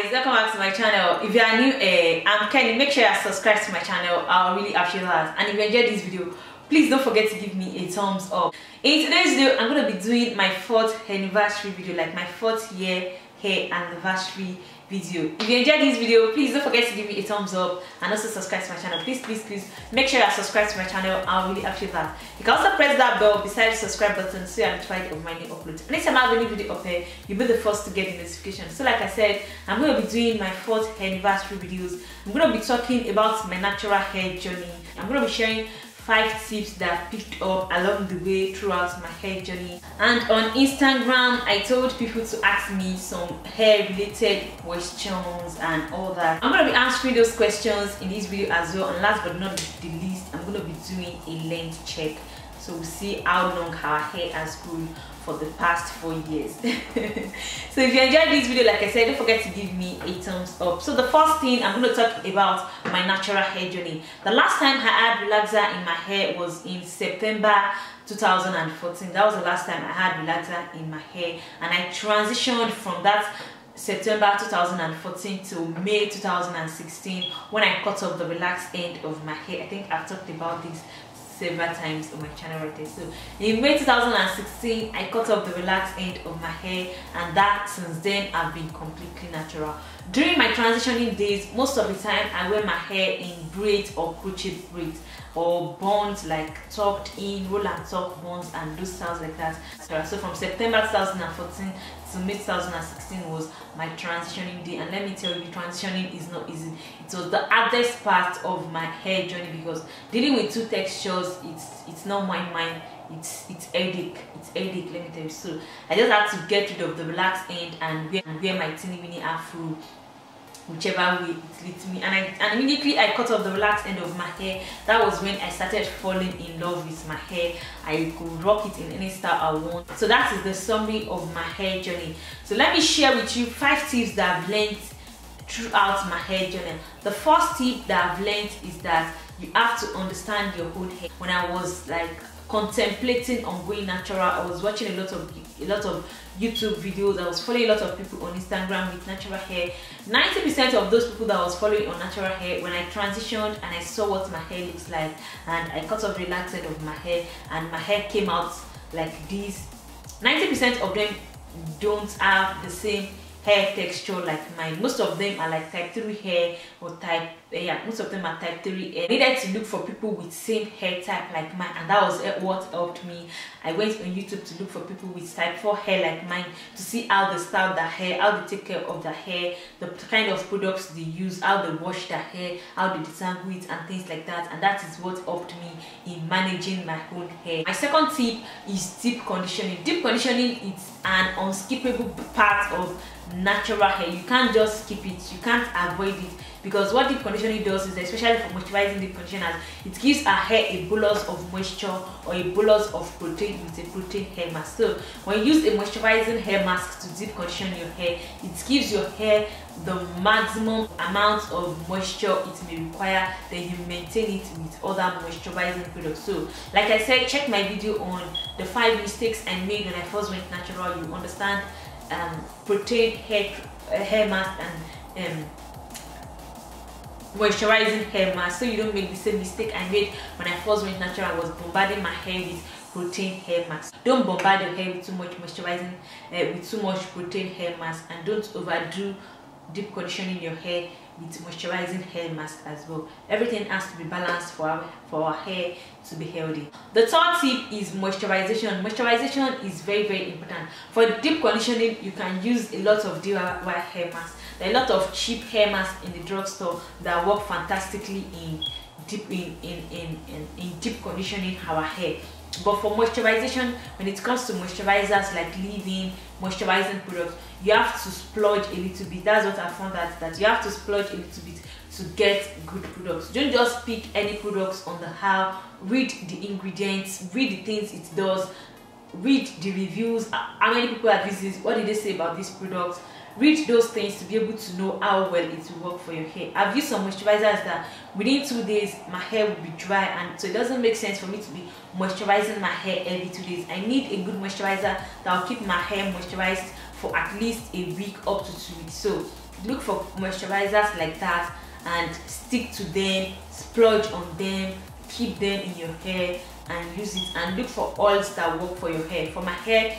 guys, welcome back to my channel. If you are new, I'm Kenny. Make sure you subscribe to my channel. I'll really appreciate that. And if you enjoyed this video, please don't forget to give me a thumbs up. In today's video, I'm going to be doing my 4th anniversary video, like my 4th year hair anniversary video. If you enjoyed this video, please don't forget to give me a thumbs up and also subscribe to my channel. Please make sure you subscribe to my channel. I'll really appreciate that. You can also press that bell beside the subscribe button so you're notified of my new uploads. Anytime I have any video up there, you'll be the first to get the notification. So like I said, I'm going to be doing my 4th anniversary videos. I'm going to be talking about my natural hair journey. I'm going to be sharing 5 tips that I picked up along the way throughout my hair journey. And on Instagram, I told people to ask me some hair related questions and all that. I'm going to be answering those questions in this video as well. And last but not the least, I'm going to be doing a length check. So we'll see how long our hair has grown for the past 4 years. So if you enjoyed this video, like I said, don't forget to give me a thumbs up. So the first thing I'm going to talk about my natural hair journey. The last time I had relaxer in my hair was in September 2014. That was the last time I had relaxer in my hair, and I transitioned from that September 2014 to May 2016 when I cut off the relaxed end of my hair. I think I've talked about this several times on my channel right there. So in May 2016, I cut off the relaxed end of my hair, and that since then I've been completely natural. During my transitioning days, most of the time I wear my hair in braids or crochet braids or buns, like tucked in, roll and tuck buns and those styles like that. So from September 2014 to May 2016 was my transitioning day, and let me tell you, transitioning is not easy. It was the hardest part of my hair journey because dealing with 2 textures, it's not mine. It's headache. Let me tell you. So I just had to get rid of the relaxed end and wear my teeny weeny afro, whichever way it leads me. And immediately I cut off the relaxed end of my hair. That was when I started falling in love with my hair. I could rock it in any style I want. So that is the summary of my hair journey. So let me share with you 5 tips that I've learned throughout my hair journey. The first tip that I've learned is that you have to understand your own hair. When I was like contemplating on going natural, I was watching a lot of YouTube videos. I was following a lot of people on Instagram with natural hair. 90% of those people that I was following on natural hair, when I transitioned and I saw what my hair looks like, and I cut off the relaxed end of my hair and my hair came out like this, 90% of them don't have the same hair texture like mine. Most of them are like type 3 hair or most of them are type 3 hair. I needed to look for people with same hair type like mine, and that was what helped me. I went on YouTube to look for people with type 4 hair like mine to see how they style their hair, how they take care of their hair, the kind of products they use, how they wash their hair, how they detangle it and things like that. And that is what helped me in managing my own hair. My second tip is deep conditioning. Deep conditioning is an unskippable part of natural hair. You can't just skip it, you can't avoid it, because what deep conditioning does is, especially for moisturizing deep conditioners, it gives our hair a bolus of moisture or a bolus of protein with a protein hair mask. So when you use a moisturizing hair mask to deep condition your hair, it gives your hair the maximum amount of moisture it may require, then you maintain it with other moisturizing products. So like I said, check my video on the 5 mistakes I made when I first went natural. You understand protein hair mask and moisturizing hair mask, so you don't make the same mistake I made when I first went natural. I was bombarding my hair with protein hair mask. Don't bombard your hair with too much moisturizing, with too much protein hair mask, and don't overdo deep conditioning your hair with moisturizing hair mask as well. Everything has to be balanced for our hair to be healthy. The third tip is moisturization. Moisturization is very important. For deep conditioning, you can use a lot of DIY hair masks. There are a lot of cheap hair masks in the drugstore that work fantastically in deep conditioning our hair. But for moisturization, when it comes to moisturizers like leave-in moisturizing products, you have to splurge a little bit. That's what I found, that you have to splurge a little bit to get good products. Don't just pick any products on the aisle. Read the ingredients, read the things it does, read the reviews, how many people have used this, what did they say about this product. Read those things to be able to know how well it will work for your hair. I've used some moisturizers that within 2 days my hair will be dry, and so it doesn't make sense for me to be moisturizing my hair every 2 days. I need a good moisturizer that will keep my hair moisturized for at least a week up to 2 weeks. So look for moisturizers like that and stick to them, splurge on them, keep them in your hair and use it, and look for oils that work for your hair. For my hair,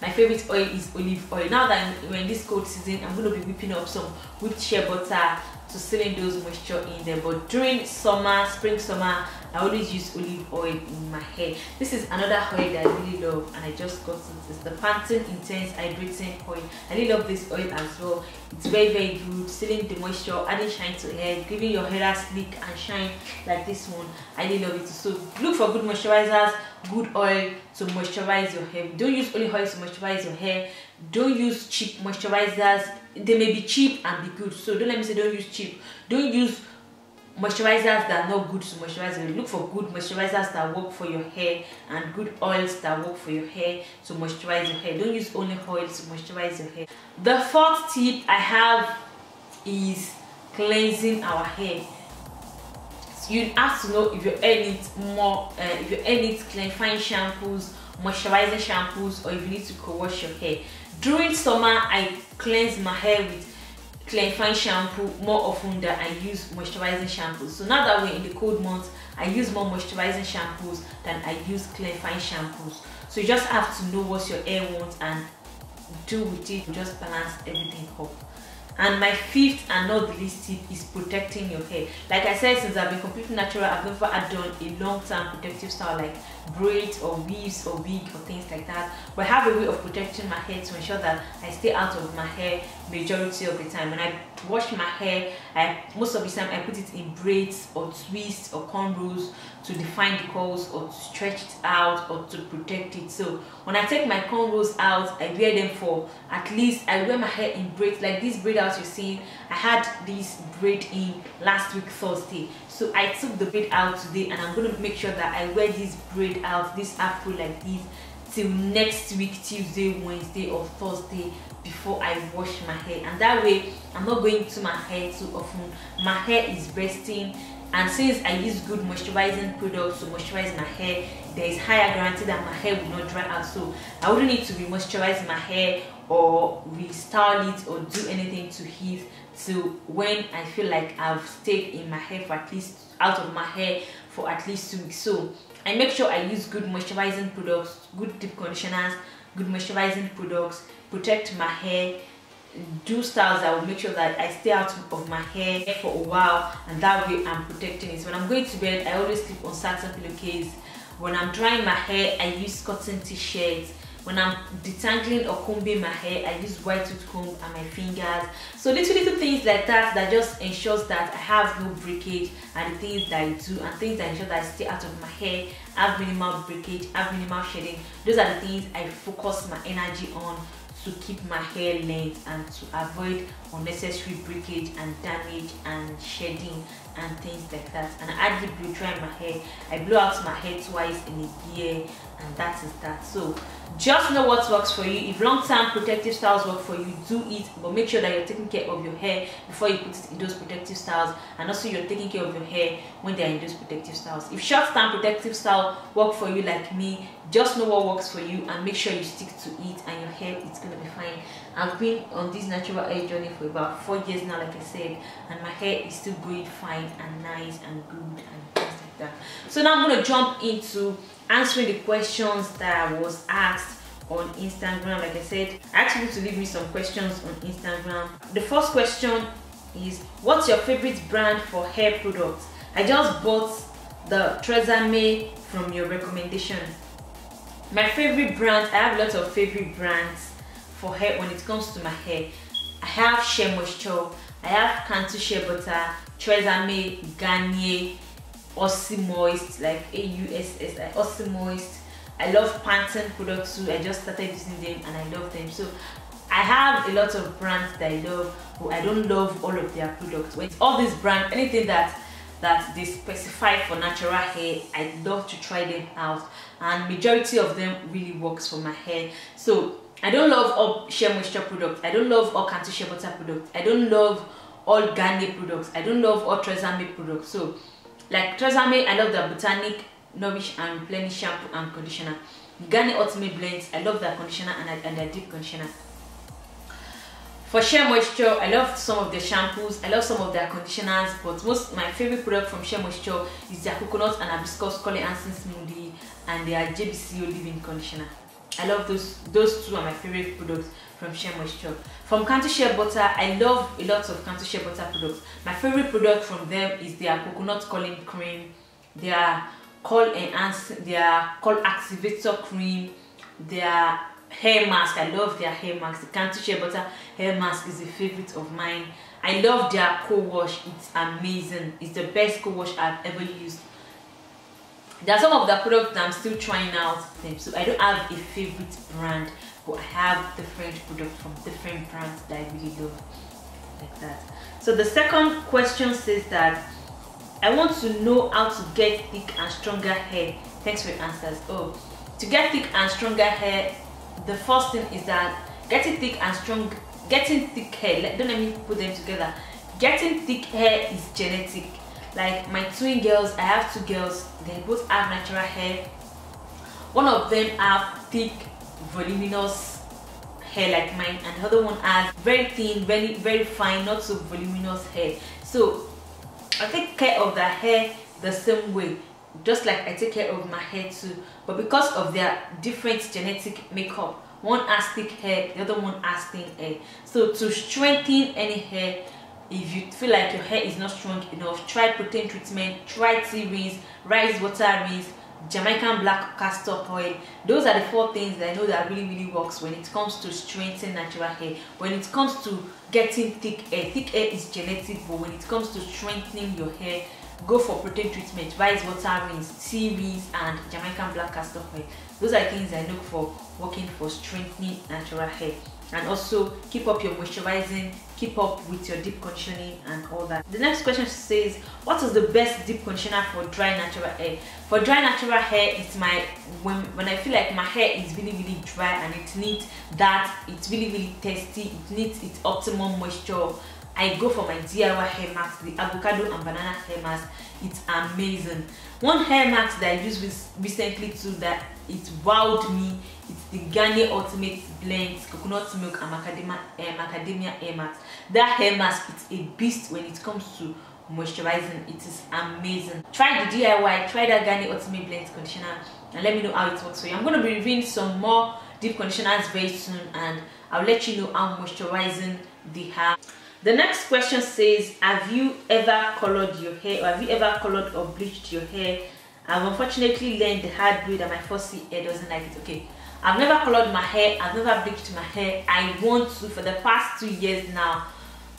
my favorite oil is olive oil. Now that we're in this cold season, I'm going to be whipping up some whipped shea butter to seal in those moisture in there. But during summer, spring, summer, I always use olive oil in my hair. This is another oil that I really love, and I just got it. It's the Pantene Intense Hydrating Oil. I really love this oil as well. It's very, very good, sealing the moisture, adding shine to hair, giving your hair sleek and shine like this one. I really love it. So look for good moisturizers, good oil to moisturize your hair. Don't use only oil to moisturize your hair. Don't use cheap moisturizers. They may be cheap and be good, so don't let me say don't use cheap. Don't use moisturizers that are not good to moisturize your hair. Look for good moisturizers that work for your hair and good oils that work for your hair to moisturize your hair. Don't use only oils to moisturize your hair. The fourth tip I have is cleansing our hair. So you have to know if your hair needs more, if your hair needs clarifying shampoos, moisturizing shampoos, or if you need to co-wash your hair. During summer, I cleanse my hair with clarifying shampoo more often than I use moisturizing shampoos. So now that we're in the cold months, I use more moisturizing shampoos than I use clarifying shampoos. So you just have to know what your hair wants and do with it. Just balance everything up. And my fifth and not the least tip is protecting your hair. Like I said, since I've been completely natural, I've never done a long-term protective style like braids or weaves or wig or things like that. But I have a way of protecting my hair to ensure that I stay out of my hair majority of the time. When I wash my hair, most of the time I put it in braids or twists or cornrows to define the curls or to stretch it out or to protect it. So when I take my cornrows out, I wear them for at least, I wear my hair in braids like this braid out you're seeing. I had this braid in last week Thursday, so I took the braid out today, and I'm going to make sure that I wear this braid out, this afro like this, till next week Tuesday, Wednesday or Thursday before I wash my hair. And that way I'm not going to my hair too often. My hair is resting, and since I use good moisturizing products to moisturize my hair, there is higher guarantee that my hair will not dry out. So I wouldn't need to re-moisturize my hair or restyle it or do anything to it till when I feel like I've stayed in my hair for at least, out of my hair for at least 2 weeks. So I make sure I use good moisturizing products, good deep conditioners, good moisturizing products, protect my hair, do styles that will make sure that I stay out of my hair for a while, and that way I'm protecting it. So when I'm going to bed, I always sleep on satin pillowcase. When I'm drying my hair, I use cotton t-shirts. When I'm detangling or combing my hair, I use white tooth comb and my fingers. So little things like that that just ensures that I have no breakage, and the things that I do and things that ensure that I stay out of my hair, have minimal breakage, have minimal shedding. Those are the things I focus my energy on to keep my hair length and to avoid unnecessary breakage and damage and shedding and things like that. And I hardly blow dry my hair. I blow out my hair twice in a year, and that is that. So just know what works for you. If long-term protective styles work for you, do it, but make sure that you're taking care of your hair before you put it in those protective styles, and also you're taking care of your hair when they're in those protective styles. If short-term protective style work for you like me, just know what works for you and make sure you stick to it, and your hair is gonna be fine. I've been on this natural hair journey for about 4 years now, like I said, and my hair is still going fine and nice and good and things like that. So now I'm gonna jump into answering the questions that I was asked on Instagram. Like I said, I asked people to leave me some questions on Instagram. The first question is, what's your favorite brand for hair products? I just bought the Tresemme from your recommendation. My favorite brand, I have lots of favorite brands for hair when it comes to my hair. I have Shea Moisture, I have Cantu Shea Butter, Tresemme, Garnier, Aussie Moist, like AUSS, Aussie Moist. I love Pantene products too. I just started using them and I love them. So I have a lot of brands that I love, but I don't love all of their products. With all these brands, anything that they specify for natural hair, I love to try them out, and majority of them really works for my hair. So I don't love all Shea Moisture products, I don't love all Cantu Shea Butter products, I don't love all Garnier products, I don't love all Tresemme products. So like Tresemme, I love the Botanic Nourish and Replenish shampoo and conditioner. Garnier Ultimate Blends, I love their conditioner and their deep conditioner. For Shea Moisture, I love some of their shampoos, I love some of their conditioners, but my favorite product from Shea Moisture is their coconut and hibiscus curly enhancing smoothie and their JBCO leave-in conditioner. I love those two are my favorite products from Shea Moisture. From Cantu Shea Butter, I love a lot of Cantu Shea Butter products. My favorite product from them is their coconut curling cream, their curl activator cream, their hair mask. I love their hair mask. The Cantu Shea Butter hair mask is a favorite of mine. I love their co-wash. It's amazing. It's the best co-wash I've ever used. There are some of the products that I'm still trying out, so I don't have a favorite brand, but I have different products from different brands that I really love, like that. So the second question says that I want to know how to get thick and stronger hair. Thanks for your answers. Oh, to get thick and stronger hair, the first thing is that getting thick hair, don't let me put them together. Getting thick hair is genetic. Like my twin girls, I have 2 girls, they both have natural hair. One of them have thick, voluminous hair like mine, and the other one has very thin, very fine, not so voluminous hair. So I take care of their hair the same way, just like I take care of my hair too. But because of their different genetic makeup, one has thick hair, the other one has thin hair. So to strengthen any hair, if you feel like your hair is not strong enough, try protein treatment, try tea rinse, rice water rinse, Jamaican black castor oil. Those are the 4 things that I know that really works when it comes to strengthening natural hair. When it comes to getting thick hair is genetic, but when it comes to strengthening your hair, go for protein treatment, rice water rinse, tea rinse, and Jamaican black castor oil. Those are things I look for working for strengthening natural hair. And also keep up your moisturizing, keep up with your deep conditioning and all that. The next question says, what is the best deep conditioner for dry natural hair? For dry natural hair, it's when I feel like my hair is really dry and it needs that, it's really tasty, it needs its optimum moisture, I go for my DIY hair mask, the avocado and banana hair mask. It's amazing. One hair mask that I used recently too that it wowed me, it's the Garnier Ultimate Blends Coconut Milk and Macadamia hair mask. That hair mask is a beast when it comes to moisturizing. It is amazing. Try the DIY, try that Garnier Ultimate Blends conditioner and let me know how it works for you. I'm going to be reviewing some more deep conditioners very soon and I'll let you know how moisturizing they have. The next question says, have you ever colored your hair, or have you ever colored or bleached your hair? I've unfortunately learned the hard way that my 4C hair doesn't like it. Okay, I've never colored my hair, I've never bleached my hair. I want to. For the past 2 years now,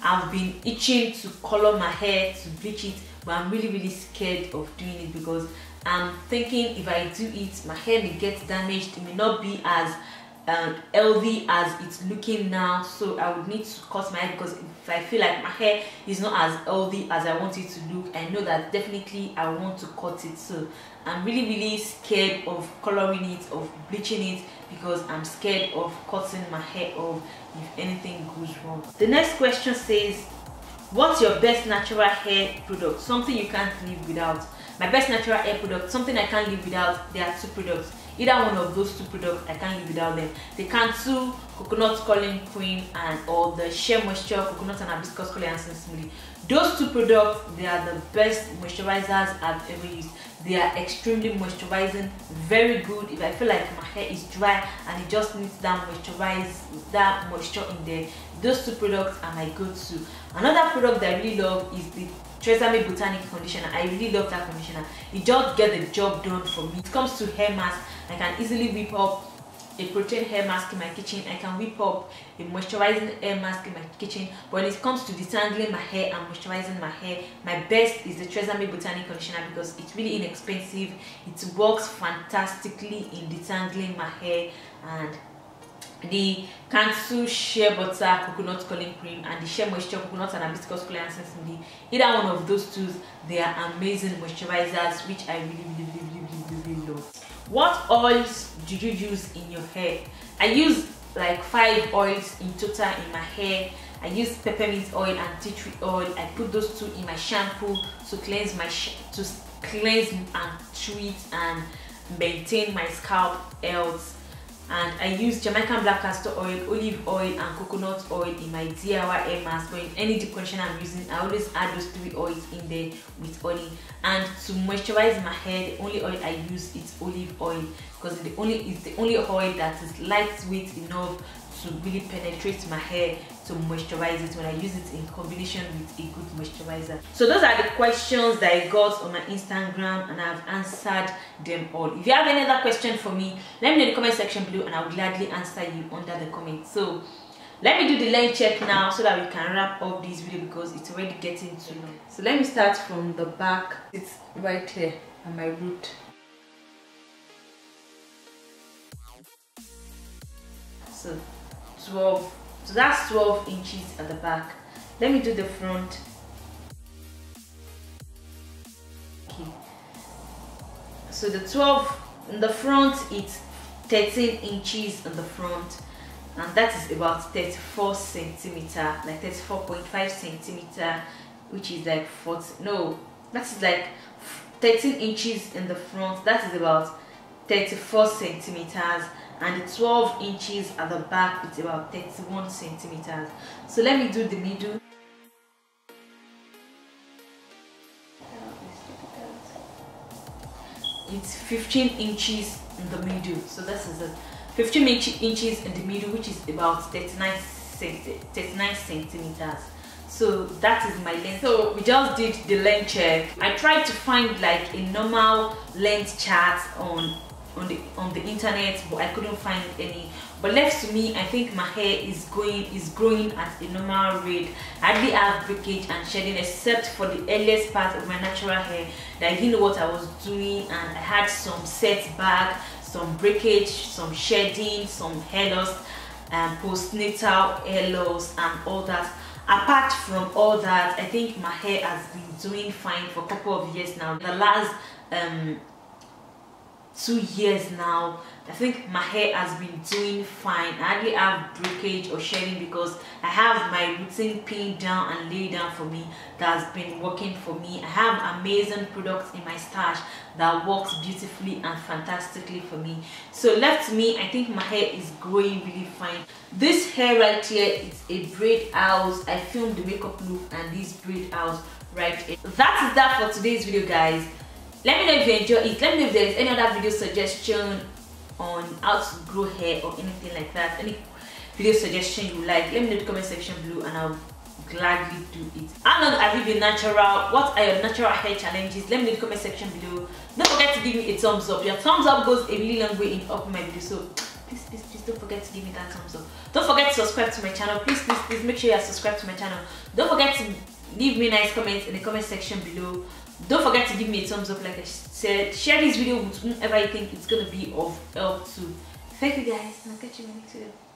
I've been itching to color my hair, to bleach it, but I'm really scared of doing it because I'm thinking if I do it, my hair may get damaged. It may not be as healthy as it's looking now, so I would need to cut my hair because if I feel like my hair is not as healthy as I want it to look, I know that definitely I want to cut it. So I'm really scared of coloring it, of bleaching it, because I'm scared of cutting my hair off if anything goes wrong. The next question says, what's your best natural hair product? Something you can't live without. My best natural hair product, something I can't live without, there are 2 products. Either one of those 2 products, I can't live without them. The Cantu coconut curling cream or the Shea Moisture coconut and hibiscus curly enhancing smoothie. Those 2 products, they are the best moisturizers I've ever used. They are extremely moisturizing, very good. If I feel like my hair is dry and it just needs that moisture in there, those 2 products are my go-to. Another product that I really love is the Tresemme Botanic conditioner. I really love that conditioner. It just gets the job done for me. It comes to hair mask, I can easily whip up a protein hair mask in my kitchen. I can whip up a moisturizing hair mask in my kitchen. But when it comes to detangling my hair and moisturizing my hair, my best is the Tresemme Botanic conditioner because it's really inexpensive. It works fantastically in detangling my hair. And the Cantu Shea Butter coconut curling cream and the Shea Moisture coconut and hibiscus curly enhancing smoothie, either one of those 2, they are amazing moisturizers which I really love. What oils do you use in your hair? I use like 5 oils in total in my hair. I use peppermint oil and tea tree oil. I put those 2 in my shampoo to cleanse and treat and maintain my scalp health. and I use Jamaican black castor oil, olive oil and coconut oil in my DIY hair mask, or in any deep conditioner I'm using. I always add those 3 oils in there with honey. And to moisturize my hair, the only oil I use is olive oil, because it's the only oil that is lightweight enough to really penetrate my hair, to moisturize it when I use it in combination with a good moisturizer. So those are the questions that I got on my Instagram, and I've answered them all. If you have any other question for me, let me know in the comment section below, and I will gladly answer you under the comments. So let me do the length check now so that we can wrap up this video, because it's already getting too long. So let me start from the back. It's right here at my root. So 12, so that's 12 inches at the back. Let me do the front. Okay, so the 12 in the front, it's 13 inches in the front, and that is about 34 centimeter, like 34.5 centimeter, which is like 40, no, that is like 13 inches in the front, that is about 34 centimeters, and the 12 inches at the back, it's about 31 centimeters. So let me do the middle. It's 15 inches in the middle, so this is 15 inches in the middle, which is about 39 centimeters. So that is my length. So we just did the length check. I tried to find like a normal length chart on the internet, but I couldn't find any. But left to me, I think my hair is growing at a normal rate. I hardly have breakage and shedding, except for the earliest part of my natural hair that I didn't know what I was doing, and I had some setback, some breakage, some shedding, some hair loss, postnatal hair loss and all that. Apart from all that, I think my hair has been doing fine for a couple of years now. The last 2 years now, I think my hair has been doing fine. I hardly have breakage or shedding, because I have my routine pinned down and laid down for me that has been working for me. I have amazing products in my stash that works beautifully and fantastically for me. So left to me, I think my hair is growing really fine. This hair right here is a braid house. I filmed the makeup look and this braid house right here. That is that for today's video, guys. Let me know if you enjoy it. Let me know if there is any other video suggestion on how to grow hair or anything like that. Any video suggestion you like, let me know in the comment section below, and I'll gladly do it. How long have you been natural? What are your natural hair challenges? Let me know in the comment section below. Don't forget to give me a thumbs up. Your thumbs up goes a really long way in helping my video, so please don't forget to give me that thumbs up. Don't forget to subscribe to my channel. Please make sure you are subscribed to my channel. Don't forget to leave me nice comments in the comment section below. Don't forget to give me a thumbs up, like I said. Share this video with whomever you think it's gonna be of help to. Thank you guys, and I'll catch you in the next video.